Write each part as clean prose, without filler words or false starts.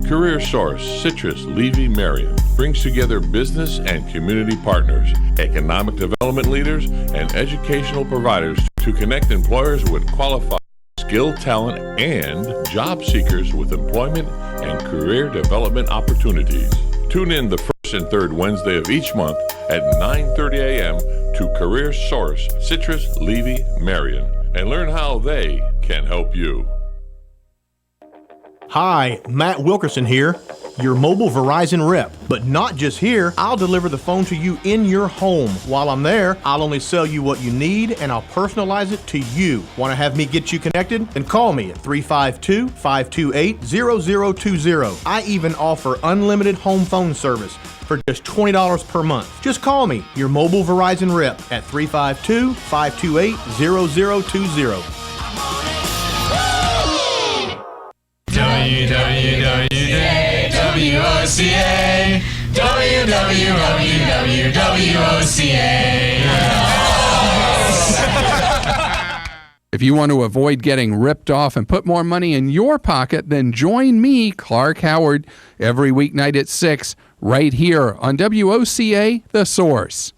Career Source, Citrus, Levy, Marion brings together business and community partners, economic development leaders, and educational providers to connect employers with qualified, skilled talent and job seekers with employment and career development opportunities. Tune in the first and third Wednesday of each month at 9:30 a.m. to Career Source, Citrus, Levy, Marion, and learn how they can help you. Hi, Matt Wilkerson here, your mobile Verizon rep. But not just here, I'll deliver the phone to you in your home. While I'm there, I'll only sell you what you need and I'll personalize it to you. Want to have me get you connected? Then call me at 352-528-0020. I even offer unlimited home phone service for just $20 per month. Just call me, your mobile Verizon rep, at 352-528-0020. WWOCA, WWOCA. If you want to avoid getting ripped off and put more money in your pocket, then join me, Clark Howard, every weeknight at 6, right here on WOCA, The Source.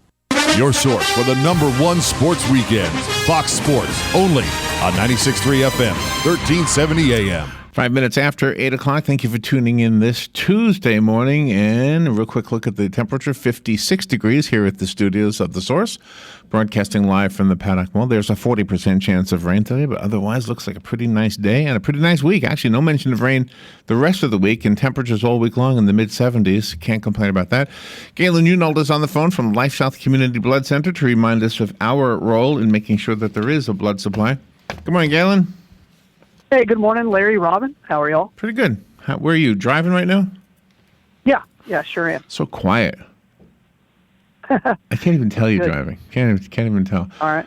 Your source for the #1 sports weekends. Fox Sports, only on 96.3 FM, 1370 AM. 5 minutes after 8 o'clock. Thank you for tuning in this Tuesday morning. And a real quick look at the temperature, 56 degrees here at the studios of The Source. Broadcasting live from the Paddock Mall. There's a 40% chance of rain today, but otherwise looks like a pretty nice day and a pretty nice week. Actually, no mention of rain the rest of the week, and temperatures all week long in the mid-70s. Can't complain about that. Galen Unold is on the phone from LifeSouth Community Blood Center to remind us of our role in making sure that there is a blood supply. Good morning, Galen. Hey, good morning, Larry, Robin. How are y'all? Pretty good. Where are you, driving right now? Yeah, sure am. So quiet. I can't even tell you're driving. Can't even tell. All right.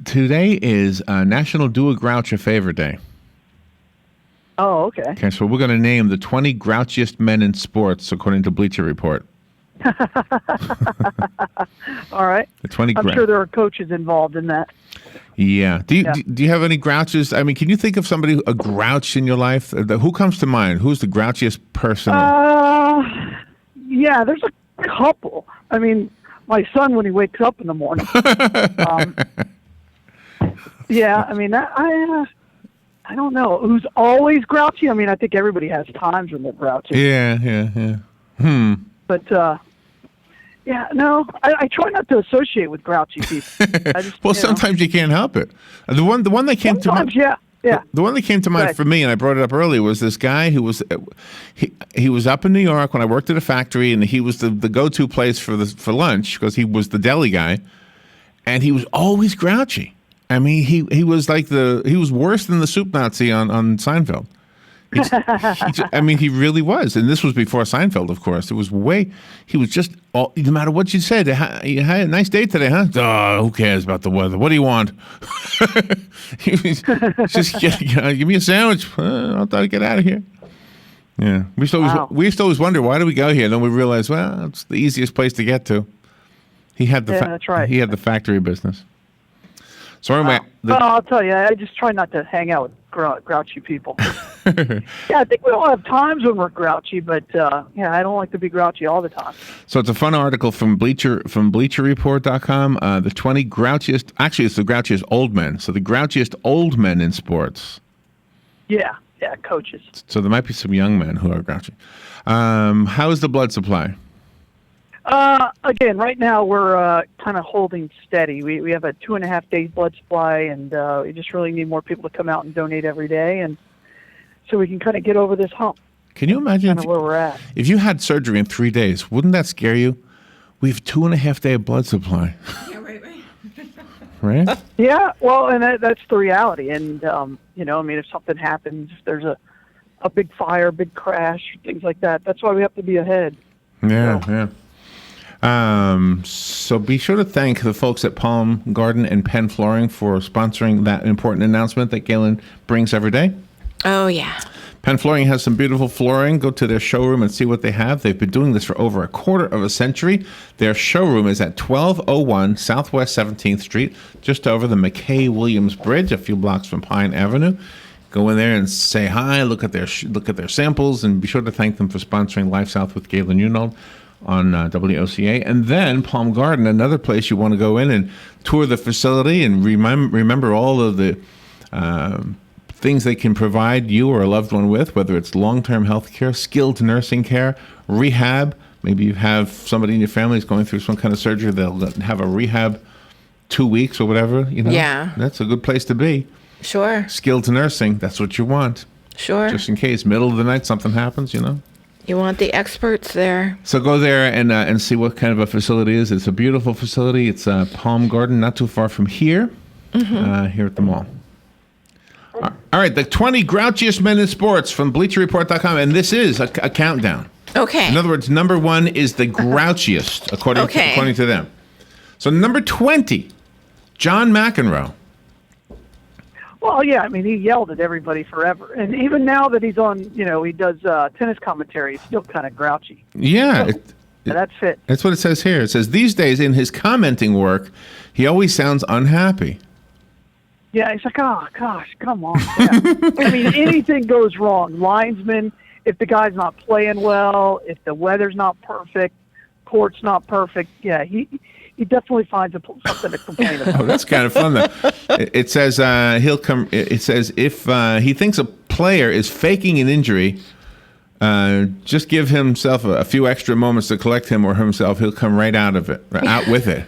Today is National Do a Grouch a Favor Day. Oh, okay. Okay, so we're going to name the 20 grouchiest men in sports, according to Bleacher Report. All right. The 20 I'm sure there are coaches involved in that. Yeah. Do you have any grouches? I mean, can you think of somebody, a grouch in your life? Who comes to mind? Who's the grouchiest person? Yeah, there's a couple. I mean, my son when he wakes up in the morning. Yeah, I mean, I don't know who's always grouchy. I mean, I think everybody has times when they're grouchy. Yeah. But yeah, no, I try not to associate with grouchy people. Well, sometimes you can't help it. The one that came to mind. Yeah. The one that came to mind for me, and I brought it up earlier, was this guy who was he was up in New York when I worked at a factory, and he was the go-to place for lunch because he was the deli guy, and he was always grouchy. I mean, he was like he was worse than the soup Nazi on Seinfeld. He really was. And this was before Seinfeld, of course. He was just, no matter what you said, you had a nice day today, huh? Oh, who cares about the weather? What do you want? Just give me a sandwich. I'll get out of here. Yeah. We used to always wonder, why do we go here? And then we realized, well, it's the easiest place to get to. He had that's right. He had the factory business. So anyway, I'll tell you, I just try not to hang out with grouchy people. Yeah, I think we all have times when we're grouchy, but I don't like to be grouchy all the time. So it's a fun article from BleacherReport.com. The 20 grouchiest, actually it's the grouchiest old men. So the grouchiest old men in sports. Yeah, coaches. So there might be some young men who are grouchy. How is the blood supply? Again, right now we're kind of holding steady. We have a 2.5 days blood supply, and we just really need more people to come out and donate every day, and so we can kind of get over this hump. Can you imagine where we're at? If you had surgery in 3 days, wouldn't that scare you? We have 2.5 day blood supply. Yeah, right. Right? Yeah, well, and that's the reality. And if something happens, if there's a big fire, big crash, things like that, that's why we have to be ahead. Yeah. So be sure to thank the folks at Palm Garden and Penn Flooring for sponsoring that important announcement that Galen brings every day. Oh, yeah. Penn Flooring has some beautiful flooring. Go to their showroom and see what they have. They've been doing this for over a quarter of a century. Their showroom is at 1201 Southwest 17th Street, just over the McKay-Williams Bridge, a few blocks from Pine Avenue. Go in there and say hi. Look at their samples, and be sure to thank them for sponsoring LifeSouth with Galen Unold on WOCA. And then Palm Garden, another place you want to go in and tour the facility and remember all of the things they can provide you or a loved one with, whether it's long-term health care, skilled nursing care, rehab. Maybe you have somebody in your family who's going through some kind of surgery. They'll have a rehab 2 weeks or whatever. Yeah. That's a good place to be. Sure. Skilled nursing, that's what you want. Sure. Just in case, middle of the night, something happens, You want the experts there. So go there and see what kind of a facility it is. It's a beautiful facility. It's Palm Garden, not too far from here, here at the mall. All right, the 20 grouchiest men in sports from BleacherReport.com, and this is a countdown. Okay. In other words, number 1 is the grouchiest, according to them. So number 20, John McEnroe. Well, yeah, I mean, he yelled at everybody forever. And even now that he's on, he does tennis commentary, he's still kind of grouchy. Yeah. That's it. That's what it says here. It says, these days in his commenting work, he always sounds unhappy. Yeah, he's like, oh, gosh, come on. Yeah. I mean, anything goes wrong. Linesman, if the guy's not playing well, if the weather's not perfect, court's not perfect, yeah, he definitely finds something to complain about. Oh, that's kind of fun, though. It says he'll come. It says if he thinks a player is faking an injury, just give himself a few extra moments to collect him or himself. He'll come right out of it, out with it.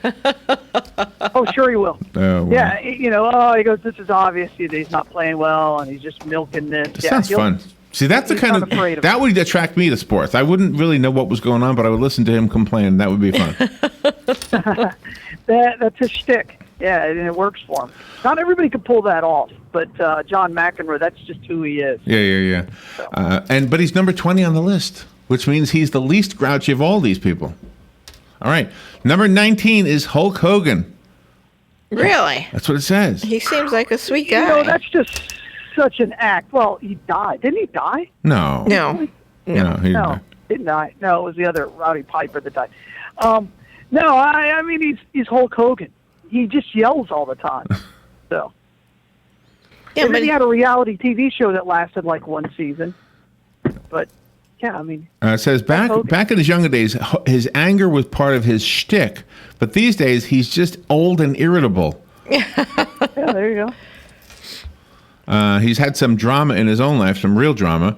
Oh, sure he will. Oh, wow. Yeah, he goes, this is obvious that he's not playing well, and he's just milking this. That sounds fun. See, that's the kind of that would attract me to sports. I wouldn't really know what was going on, but I would listen to him complain. That would be fun. That's his shtick. Yeah, and it works for him. Not everybody can pull that off, but John McEnroe, that's just who he is. Yeah. But he's number 20 on the list, which means he's the least grouchy of all these people. All right, number 19 is Hulk Hogan. Really? That's what it says. He seems like a sweet guy. That's just such an act. Well, he died. Didn't he die? No. He Didn't die. No, it was the other Rowdy Piper that died. No, I mean, he's Hulk Hogan. He just yells all the time. So. Yeah, and but then he had a reality TV show that lasted like one season. But, yeah, I mean. It says back in his younger days, his anger was part of his shtick. But these days, he's just old and irritable. Yeah, there you go. He's had some drama in his own life, some real drama.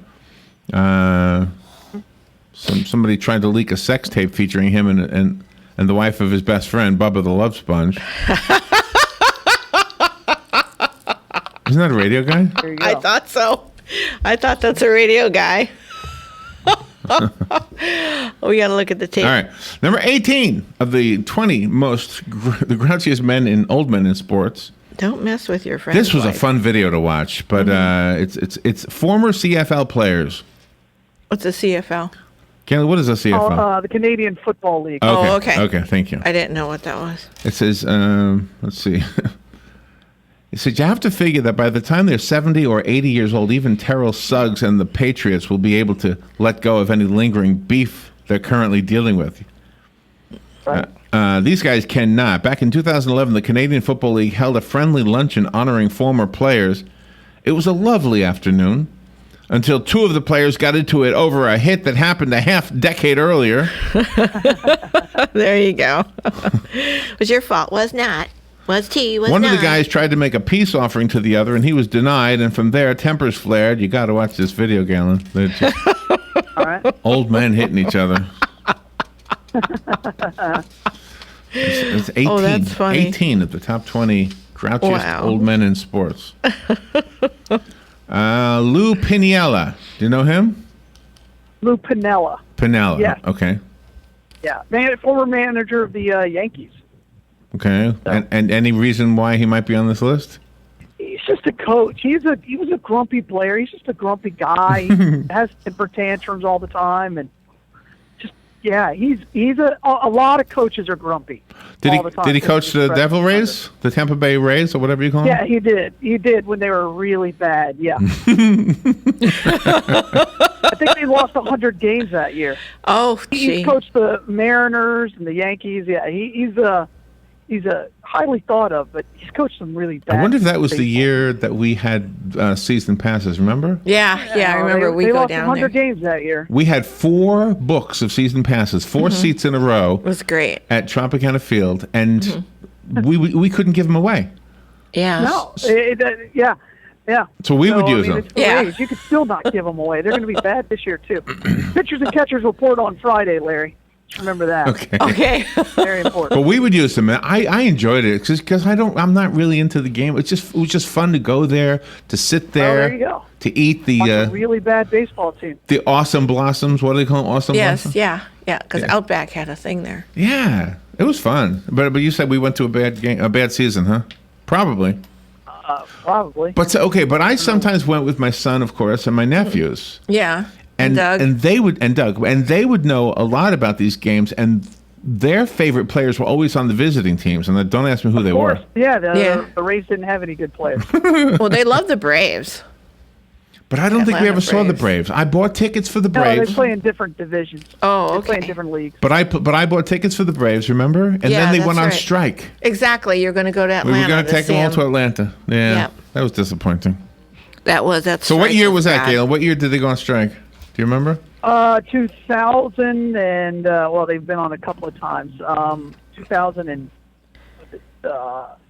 Somebody tried to leak a sex tape featuring him and the wife of his best friend, Bubba the Love Sponge. Isn't that a radio guy? There you go. I thought so. I thought that's a radio guy. We got to look at the tape. All right. Number 18 of the 20 most the grouchiest old men in sports. Don't mess with your friend's This was wife. a fun video to watch, but it's former CFL players. What's a CFL? Kelly, what is a CFL? The Canadian Football League. Oh, okay. Okay, thank you. I didn't know what that was. It says, let's see. It says you have to figure that by the time they're 70 or 80 years old, even Terrell Suggs and the Patriots will be able to let go of any lingering beef they're currently dealing with. Right. These guys cannot. Back in 2011, the Canadian Football League held a friendly luncheon honoring former players. It was a lovely afternoon until two of the players got into it over a hit that happened a half-decade earlier. There you go. Was your fault. Was not. Was tea. Was One not. of the guys tried to make a peace offering to the other, and he was denied. And from there, tempers flared. You got to watch this video, Galen. They're just All right. old men hitting each other. It's 18. Oh, that's funny. 18 of the top 20 grouchiest old men in sports. Lou Piniella. Do you know him? Lou Piniella. Piniella. Yes. Okay. Yeah, former manager of the Yankees. Okay. And any reason why he might be on this list? He's just a coach. He was a grumpy player. He's just a grumpy guy. He has temper tantrums all the time, and just he's a lot of coaches are grumpy. all the time. Did he coach the Devil Rays, the Tampa Bay Rays, or whatever you call them? Yeah, he did. He did when they were really bad. Yeah. I think they lost 100 games that year. Oh, gee. He's coached the Mariners and the Yankees. Yeah, he's he's a highly thought of, but he's coached some really bad. I wonder if that was the baseball. year that we had season passes. Remember? Yeah, I remember we they go lost down 100 there. games that year. We had 4 books of season passes, 4 seats in a row It was great. at Tropicana Field, and we couldn't give them away. Yeah. No, yeah. So we would use I mean, them. it's for Yeah. age. You could still not give them away. They're going to be bad this year too. Pitchers and catchers report on Friday, Larry. Remember that. Okay. Okay. Very important. But we would use them. I enjoyed it because I'm not really into the game. It was just fun to go there, to sit there, there you go. to eat Watch a really bad baseball team. the awesome blossoms. What do they call them? Awesome Yes, blossoms? yeah. Because Yeah. Outback had a thing there. Yeah, it was fun. But you said we went to a bad season, huh? Probably. Probably. But but I sometimes went with my son, of course, and my nephews. Yeah. And Doug. and they would know a lot about these games, and their favorite players were always on the visiting teams. And don't ask me who they Of course. were. Yeah, Yeah. the Rays didn't have any good players. Well, they love the Braves. But I don't think we Atlanta ever saw the Braves. Braves. I bought tickets for the No, they Braves. play in different divisions. Oh, They play in okay. different leagues. But I bought tickets for the Braves, remember? And Yeah, then they that's went on right. strike. Exactly. You're going to go to We Atlanta. were going to take see them all him. to Atlanta. Yeah, Yep. that was disappointing. That's So what strike year was that, bad. Galen? What year did they go on strike? Do you remember? 2000 and well, they've been on a couple of times. 2000 and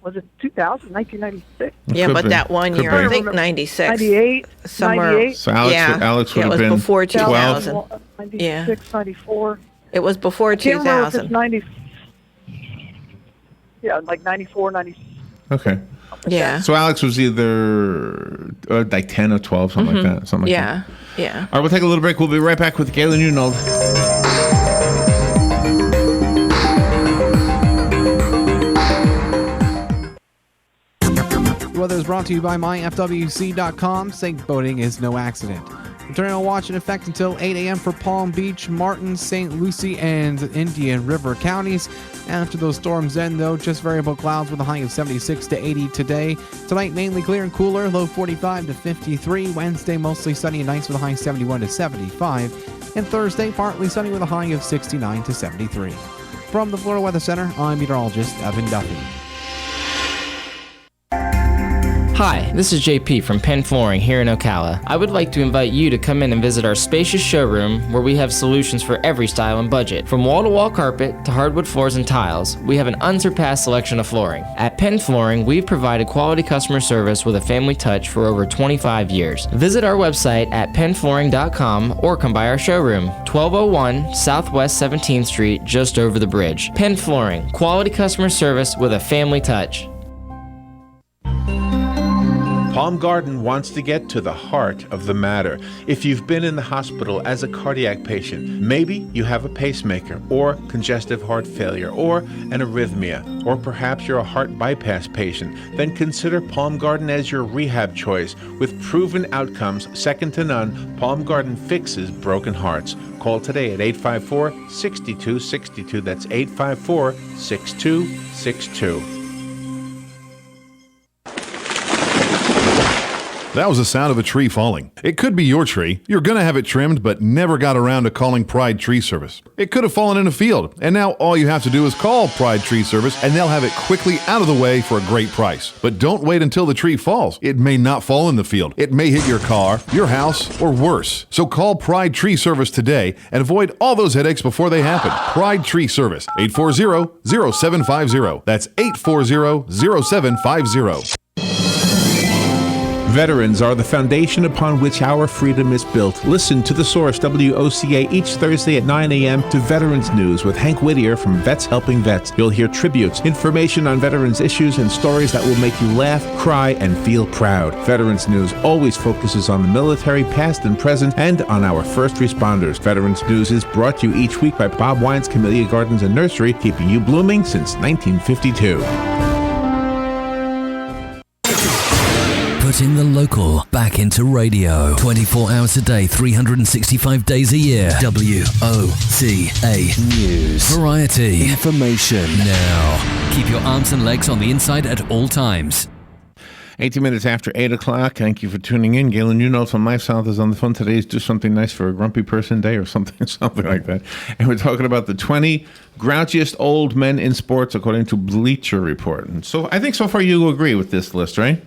was it 2000? 1996? Yeah, Could but be. that one Could year, be. I think 96. 98? Somewhere. 98? So Alex, Yeah. Alex would Yeah, it have was been before 12. 2000. 96, 94. It was before Can't remember if 2000. it's 90. Yeah, like 94, 90. Okay. Yeah. So Alex was either like 10 or 12, something like that. Something like that. Yeah. All right, we'll take a little break. We'll be right back with Galen Unold. Weather is brought to you by myfwc.com. Safe boating is no accident. The tornado watch in effect until 8 a.m. for Palm Beach, Martin, St. Lucie, and Indian River counties. After those storms end, though, just variable clouds with a high of 76 to 80 today. Tonight, mainly clear and cooler, low 45 to 53. Wednesday, mostly sunny and nice with a high 71 to 75. And Thursday, partly sunny with a high of 69 to 73. From the Florida Weather Center, I'm meteorologist Evan Duffy. Hi, this is JP from Penn Flooring here in Ocala. I would like to invite you to come in and visit our spacious showroom where we have solutions for every style and budget. From wall-to-wall carpet to hardwood floors and tiles, we have an unsurpassed selection of flooring. At Penn Flooring, we've provided quality customer service with a family touch for over 25 years. Visit our website at pennflooring.com or come by our showroom, 1201 Southwest 17th Street, just over the bridge. Penn Flooring, quality customer service with a family touch. Palm Garden wants to get to the heart of the matter. If you've been in the hospital as a cardiac patient, maybe you have a pacemaker or congestive heart failure or an arrhythmia, or perhaps you're a heart bypass patient, then consider Palm Garden as your rehab choice. With proven outcomes second to none, Palm Garden fixes broken hearts. Call today at 854-6262. That's 854-6262. That was the sound of a tree falling. It could be your tree. You're going to have it trimmed, but never got around to calling Pride Tree Service. It could have fallen in a field, and now all you have to do is call Pride Tree Service, and they'll have it quickly out of the way for a great price. But don't wait until the tree falls. It may not fall in the field. It may hit your car, your house, or worse. So call Pride Tree Service today and avoid all those headaches before they happen. Pride Tree Service, 840-0750. That's 840-0750. Veterans are the foundation upon which our freedom is built. Listen to The Source, WOCA, each Thursday at 9 a.m. to Veterans News with Hank Whittier from Vets Helping Vets. You'll hear tributes, information on veterans issues, and stories that will make you laugh, cry, and feel proud. Veterans News always focuses on the military, past and present, and on our first responders. Veterans News is brought to you each week by Bob Wine's Camellia Gardens and Nursery, keeping you blooming since 1952. Putting the local back into radio. 24 hours a day, 365 days a year. WOCA News. Variety. Information. Now. Keep your arms and legs on the inside at all times. 18 minutes after 8 o'clock. Thank you for tuning in. Galen Unold from LifeSouth is on the phone today. Do something nice for a grumpy person day or something like that. And we're talking about the 20 grouchiest old men in sports according to Bleacher Report. And so I think so far you agree with this list, right?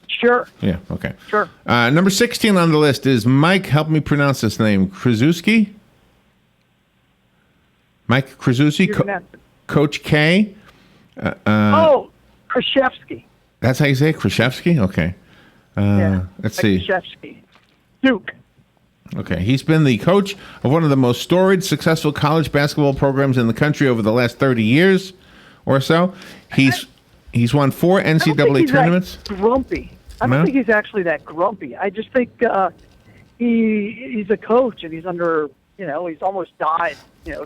Sure. Yeah, okay. Sure. Number 16 on the list is Mike, help me pronounce this name, Krzyzewski? Mike Krzyzewski, Coach K. Krzyzewski. That's how you say it? Krzyzewski? Okay. Let's see. Krzyzewski. Duke. Okay. He's been the coach of one of the most storied, successful college basketball programs in the country over the last 30 years or so. He's won 4 NCAA tournaments. Grumpy. I don't think he's actually that grumpy. I just think he's a coach, and he's under, he's almost died,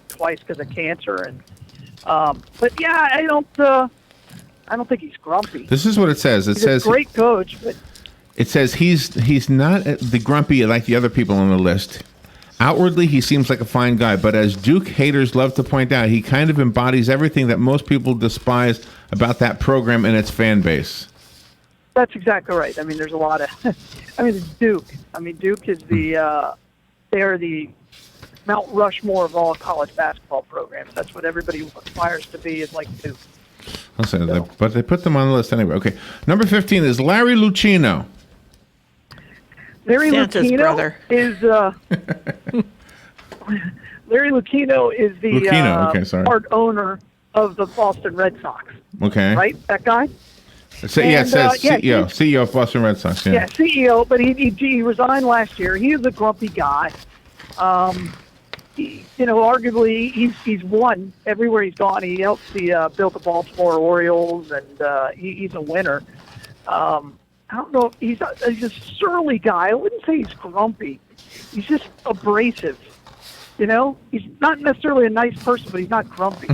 twice because of cancer. And but yeah, I don't think he's grumpy. This is what it says. He's a great coach, but it says he's not the grumpy like the other people on the list. Outwardly, he seems like a fine guy, but as Duke haters love to point out, he kind of embodies everything that most people despise about that program and its fan base. That's exactly right. I mean, there's a lot of... it's Duke. Duke is they're the Mount Rushmore of all college basketball programs. That's what everybody aspires to be, is like Duke. But they put them on the list anyway. Okay. Number 15 is Larry Lucchino. Larry Santa's Lucchino brother. is... Larry Lucchino is the part owner of the Boston Red Sox. Okay. Right? That guy? It says CEO of Boston Red Sox. Yeah, CEO, but he resigned last year. He is a grumpy guy. Arguably he's won everywhere he's gone. He helped built the Baltimore Orioles, and he's a winner. I don't know. He's a surly guy. I wouldn't say he's grumpy. He's just abrasive. He's not necessarily a nice person, but he's not grumpy.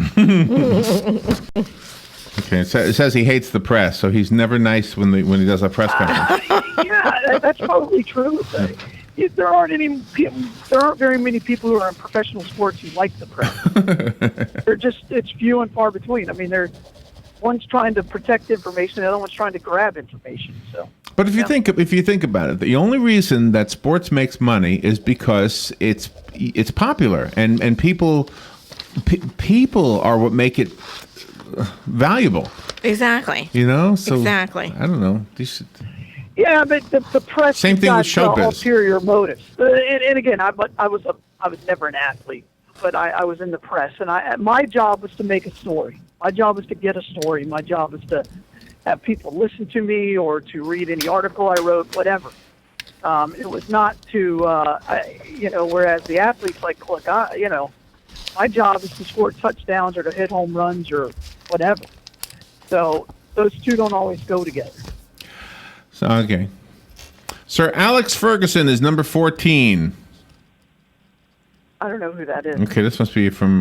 Okay, it says he hates the press, so he's never nice when he does a press conference. Yeah, that's probably true. There aren't very many people who are in professional sports who like the press. It's few and far between. I mean, one's trying to protect information, the other one's trying to grab information. So. But if you think about it, the only reason that sports makes money is because it's popular, and people are what make it valuable. Exactly. So exactly. I don't know. Yeah, but the press. Same thing with showbiz. Ulterior motives. And again, I was never an athlete, but I was in the press, and my job was to make a story. My job was to get a story. My job was to have people listen to me or to read any article I wrote, whatever. It was not to, whereas the athletes look, my job is to score touchdowns or to hit home runs or whatever. So those two don't always go together. So, okay. Sir Alex Ferguson is number 14. I don't know who that is. Okay, this must be from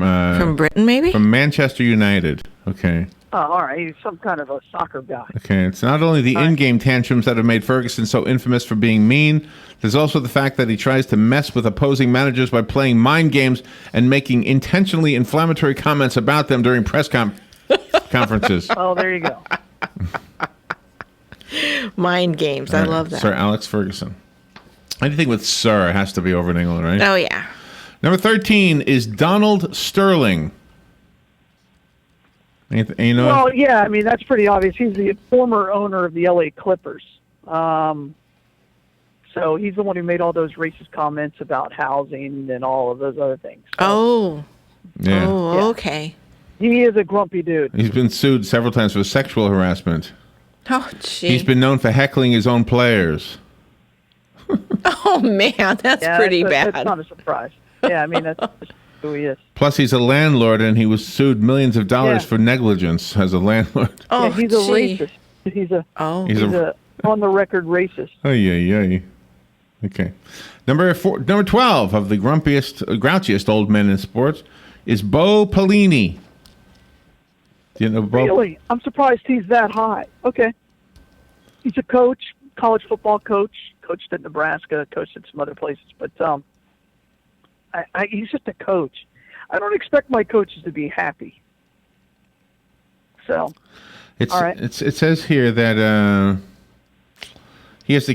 Britain, maybe? From Manchester United. Okay. Oh, all right. He's some kind of a soccer guy. Okay, it's not only the in-game tantrums that have made Ferguson so infamous for being mean. There's also the fact that he tries to mess with opposing managers by playing mind games and making intentionally inflammatory comments about them during press conferences. Oh, there you go. Mind games. I love that. Sir Alex Ferguson. Anything with Sir has to be over in England, right? Oh, yeah. Number 13 is Donald Sterling. Well, yeah, that's pretty obvious. He's the former owner of the LA Clippers. So he's the one who made all those racist comments about housing and all of those other things. So, oh, yeah. Okay. He is a grumpy dude. He's been sued several times for sexual harassment. Oh, gee. He's been known for heckling his own players. Oh, man, that's pretty bad. That's not a surprise. Yeah, that's just who he is. Plus, he's a landlord, and he was sued millions of dollars for negligence as a landlord. Oh, yeah, he's a racist. He's a on-the-record racist. Oh, yeah. Okay. Number 12 of the grouchiest old men in sports is Bo Pelini. Do you know Bo? Really? I'm surprised he's that high. Okay. He's a coach, college football coach, coached at Nebraska, coached at some other places, but he's just a coach. I don't expect my coaches to be happy. So, all right. It says here that He has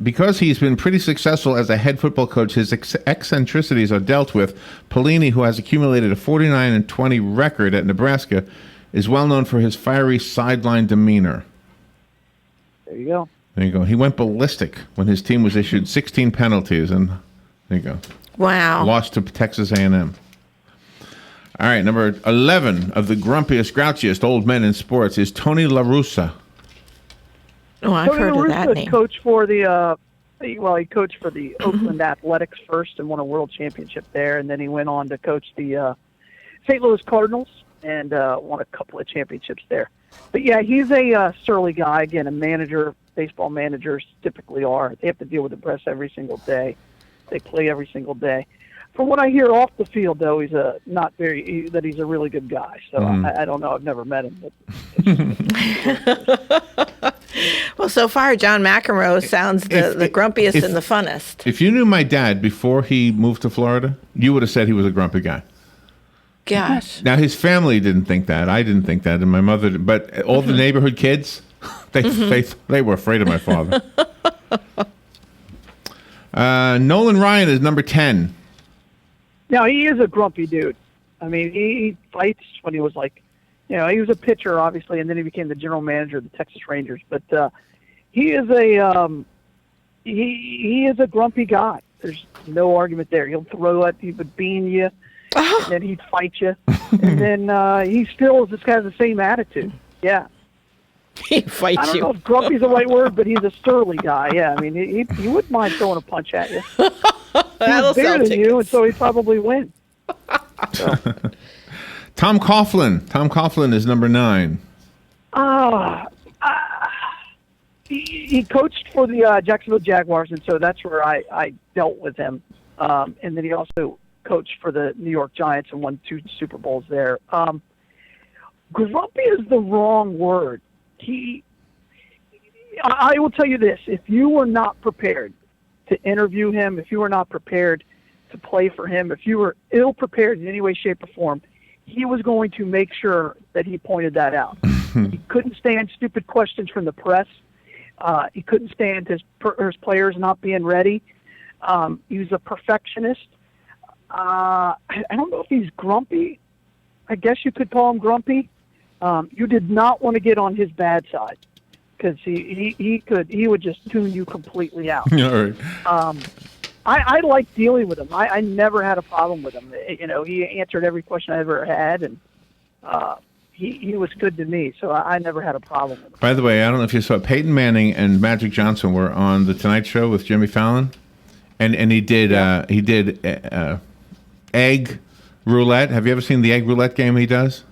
because he's been pretty successful as a head football coach. His eccentricities are dealt with. Pelini, who has accumulated a 49-20 record at Nebraska, is well known for his fiery sideline demeanor. There you go. There you go. He went ballistic when his team was issued 16 penalties, and there you go. Wow. Lost to Texas A&M. All right, number 11 of the grumpiest, grouchiest old men in sports is Tony La Russa. Oh, I've heard of that name. Coach for the he coached for the Oakland Athletics first and won a world championship there, and then he went on to coach the St. Louis Cardinals and won a couple of championships there. But yeah, he's a surly guy. Again, a manager. Baseball managers typically are. They have to deal with the press every single day. They play every single day. From what I hear off the field, though, he's a really good guy. So I don't know. I've never met him. But well, so far, John McEnroe sounds the grumpiest and the funnest. If you knew my dad before he moved to Florida, you would have said he was a grumpy guy. Gosh. Now, his family didn't think that. I didn't think that, and my mother did. But all the neighborhood kids, they were afraid of my father. Nolan Ryan is number 10. Now, he is a grumpy dude. I mean, he fights when he was he was a pitcher, obviously, and then he became the general manager of the Texas Rangers. But he is he is a grumpy guy. There's no argument there. He'll throw it. He would bean you, and then he'd fight you. And then he still just has the same attitude. Yeah. He fights you. I don't know if grumpy's the right word, but he's a surly guy. Yeah, I mean, he wouldn't mind throwing a punch at you. He's bigger than you, and so he'd probably win. So. Tom Coughlin. Tom Coughlin is number 9. He coached for the Jacksonville Jaguars, and so that's where I dealt with him. And then he also coached for the New York Giants and won 2 Super Bowls there. Grumpy is the wrong word. I will tell you this: if you were not prepared to interview him, if you were not prepared to play for him, if you were ill prepared in any way, shape, or form, he was going to make sure that he pointed that out. He couldn't stand stupid questions from the press. He couldn't stand his players not being ready. He was a perfectionist. I don't know if he's grumpy. I guess you could call him grumpy. You did not want to get on his bad side because he would just tune you completely out. All right. I like dealing with him. I never had a problem with him. He answered every question I ever had, and he was good to me, so I never had a problem with him. By the way, I don't know if you saw Peyton Manning and Magic Johnson were on the Tonight Show with Jimmy Fallon, and he did egg roulette. Have you ever seen the egg roulette game he does?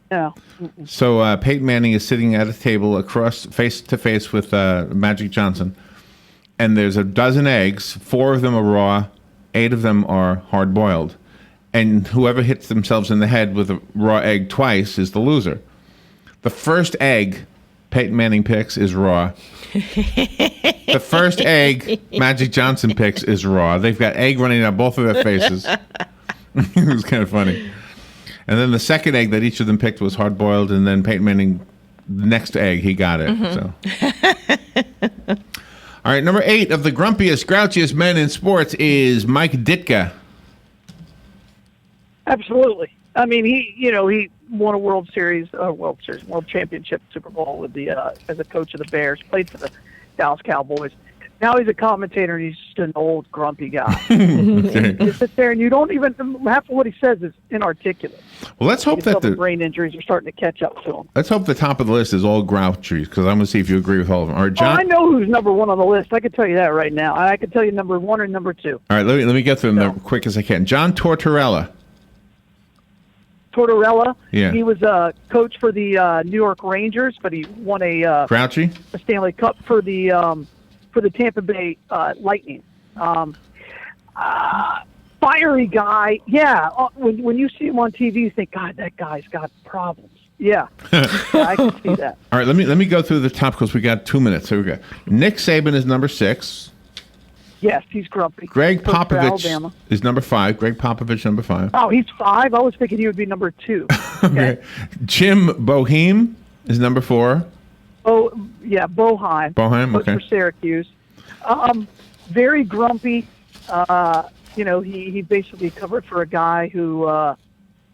No. So Peyton Manning is sitting at a table across face to face with Magic Johnson, and there's a dozen eggs. 4 of them are raw, 8 of them are hard boiled, and whoever hits themselves in the head with a raw egg twice is the loser. The first egg Peyton Manning picks is raw. The first egg Magic Johnson picks is raw. They've got egg running down both of their faces. It was kind of funny. And then the second egg that each of them picked was hard boiled, and then Peyton Manning, the next egg, he got it. So, all right, number 8 of the grumpiest, grouchiest men in sports is Mike Ditka. Absolutely. I mean, he won a World Championship, Super Bowl with the as a coach of the Bears. Played for the Dallas Cowboys. Now he's a commentator, and he's just an old, grumpy guy. You sit there, and you don't even half of what he says is inarticulate. Well, let's hope that the brain injuries are starting to catch up to him. Let's hope the top of the list is all grouchy, because I'm going to see if you agree with all of them. All right, John. I know who's number 1 on the list. I can tell you that right now. I can tell you number 1 and number 2. All right, let me get through them as quick as I can. John Tortorella. Yeah. He was a coach for the New York Rangers, but he won a Stanley Cup for the Tampa Bay Lightning. Fiery guy. Yeah. When you see him on TV, you think, God, that guy's got problems. Yeah. I can see that. All right, let me go through the top because we got 2 minutes. Here we go. Nick Saban is number 6. Yes, he's grumpy. Greg Popovich is number 5. Greg Popovich, number 5. Oh, he's 5? I was thinking he would be number 2. Okay. Jim Boeheim is number 4. Boheim. Boheim, Coach okay. for Syracuse. Very grumpy. He basically covered for a guy who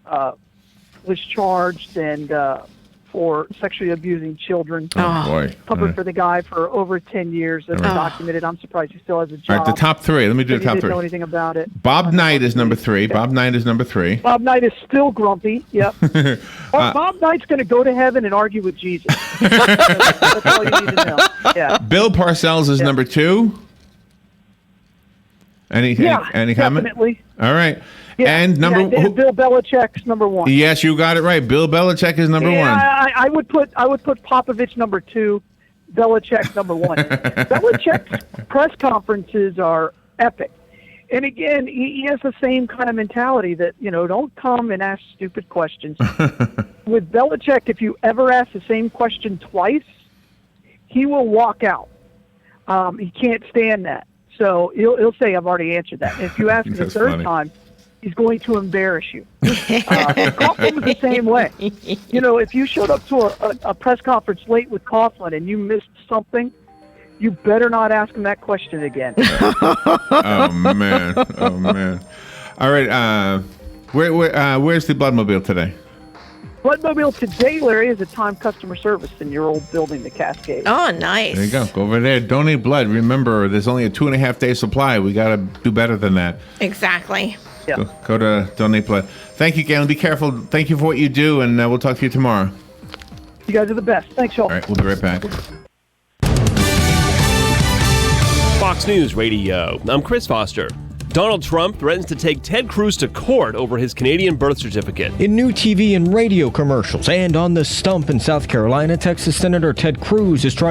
was charged and for sexually abusing children. Oh, boy. Covered for the guy for over 10 years. That's documented. I'm surprised he still has a job. All right, the top three. Let me do the top He didn't know three. anything about it. Bob Knight is number 3. Bob Knight is number 3. Bob Knight is still grumpy. Yep. Bob Knight's going to go to heaven and argue with Jesus. That's all you need to know. Yeah. Bill Parcells is number 2. Any comment? Definitely. All right. Yeah, And Bill Belichick's number 1. Yes, you got it right. Bill Belichick is number 1. I would put Popovich number 2, Belichick number 1. Belichick's press conferences are epic. And again, he has the same kind of mentality that, don't come and ask stupid questions. With Belichick, if you ever ask the same question twice, he will walk out. He can't stand that. So he'll say, I've already answered that. And if you ask him the third time, he's going to embarrass you. Coughlin was the same way. If you showed up to a press conference late with Coughlin and you missed something, you better not ask him that question again. Oh, man. All right. Where's the Bloodmobile today? Bloodmobile today, Larry, is a time customer service in your old building, the Cascade. Oh, nice. There you go. Go over there. Donate blood. Remember, there's only a 2.5-day supply. We got to do better than that. Exactly. Yeah. Go to donate blood. Thank you, Galen. Be careful. Thank you for what you do, and we'll talk to you tomorrow. You guys are the best. Thanks, y'all. All right. We'll be right back. Fox News Radio. I'm Chris Foster. Donald Trump threatens to take Ted Cruz to court over his Canadian birth certificate. In new TV and radio commercials and on the stump in South Carolina, Texas Senator Ted Cruz is trying